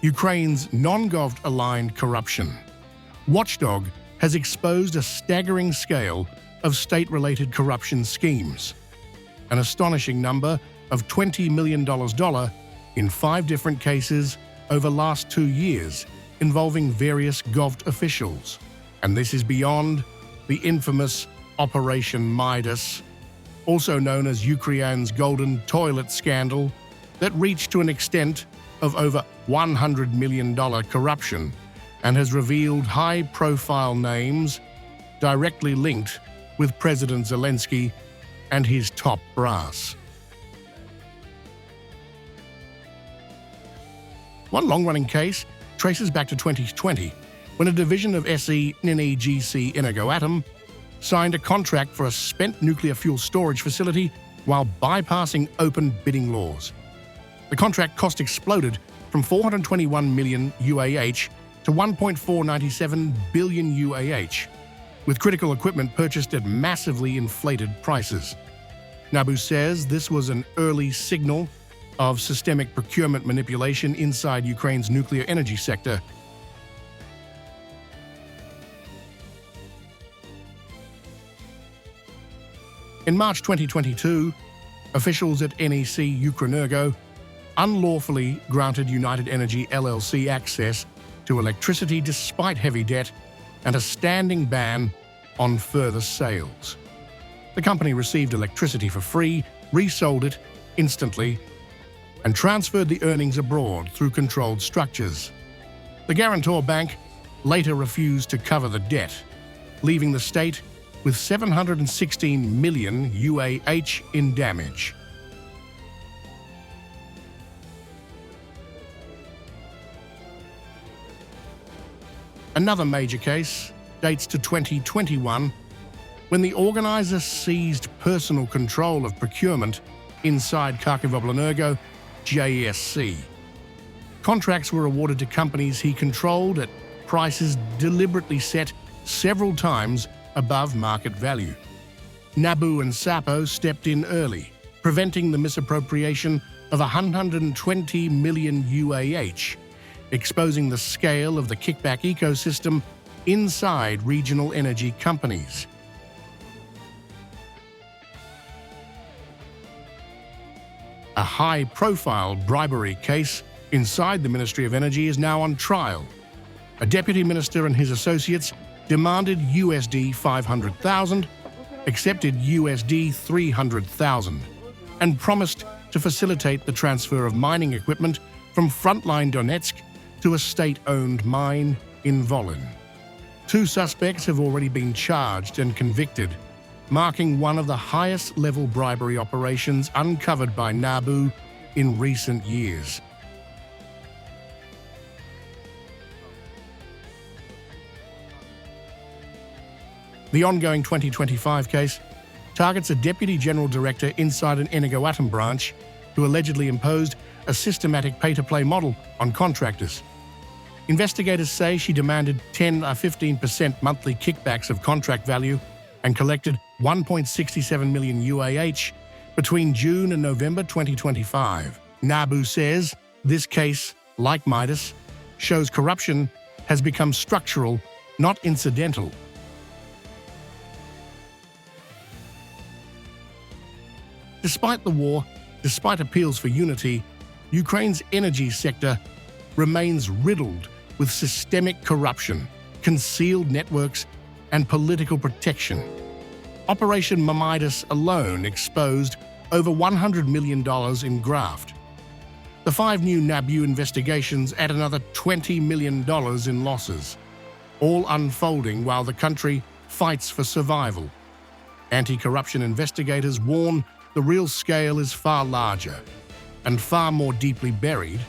Ukraine's non-gov-aligned corruption. Watchdog has exposed a staggering scale of state-related corruption schemes, an astonishing number of $20 million in 5 different cases over last 2 years involving various gov officials. And this is beyond the infamous Operation Midas, also known as Ukraine's golden toilet scandal, that reached to an extent of over $100 million corruption and has revealed high-profile names directly linked with President Zelensky and his top brass. One long-running case traces back to 2020, when a division of SE NEGC Energoatom signed a contract for a spent nuclear fuel storage facility while bypassing open bidding laws. The contract cost exploded from 421 million UAH to 1.497 billion UAH, with critical equipment purchased at massively inflated prices. NABU says this was an early signal of systemic procurement manipulation inside Ukraine's nuclear energy sector. In March 2022, officials at NEC Ukrenergo unlawfully granted United Energy LLC access to electricity despite heavy debt and a standing ban on further sales. The company received electricity for free, resold it instantly, and transferred the earnings abroad through controlled structures. The guarantor bank later refused to cover the debt, leaving the state with 716 million UAH in damage. Another major case dates to 2021, when the organizer seized personal control of procurement inside Energo JSC. Contracts were awarded to companies he controlled at prices deliberately set several times above market value. NABU and SAPO stepped in early, preventing the misappropriation of 120 million UAH, exposing the scale of the kickback ecosystem inside regional energy companies. A high-profile bribery case inside the Ministry of Energy is now on trial. A deputy minister and his associates demanded USD 500,000, accepted USD 300,000, and promised to facilitate the transfer of mining equipment from frontline Donetsk to a state-owned mine in Volyn. 2 suspects have already been charged and convicted, marking one of the highest-level bribery operations uncovered by NABU in recent years. The ongoing 2025 case targets a deputy general director inside an Energoatom branch who allegedly imposed a systematic pay-to-play model on contractors. Investigators say she demanded 10 or 15% monthly kickbacks of contract value and collected 1.67 million UAH between June and November 2025. NABU says this case, like Midas, shows corruption has become structural, not incidental. Despite the war, despite appeals for unity, Ukraine's energy sector remains riddled with systemic corruption, concealed networks, and political protection. Operation Midas alone exposed over $100 million in graft. The 5 new NABU investigations add another $20 million in losses, all unfolding while the country fights for survival. Anti-corruption investigators warn the real scale is far larger and far more deeply buried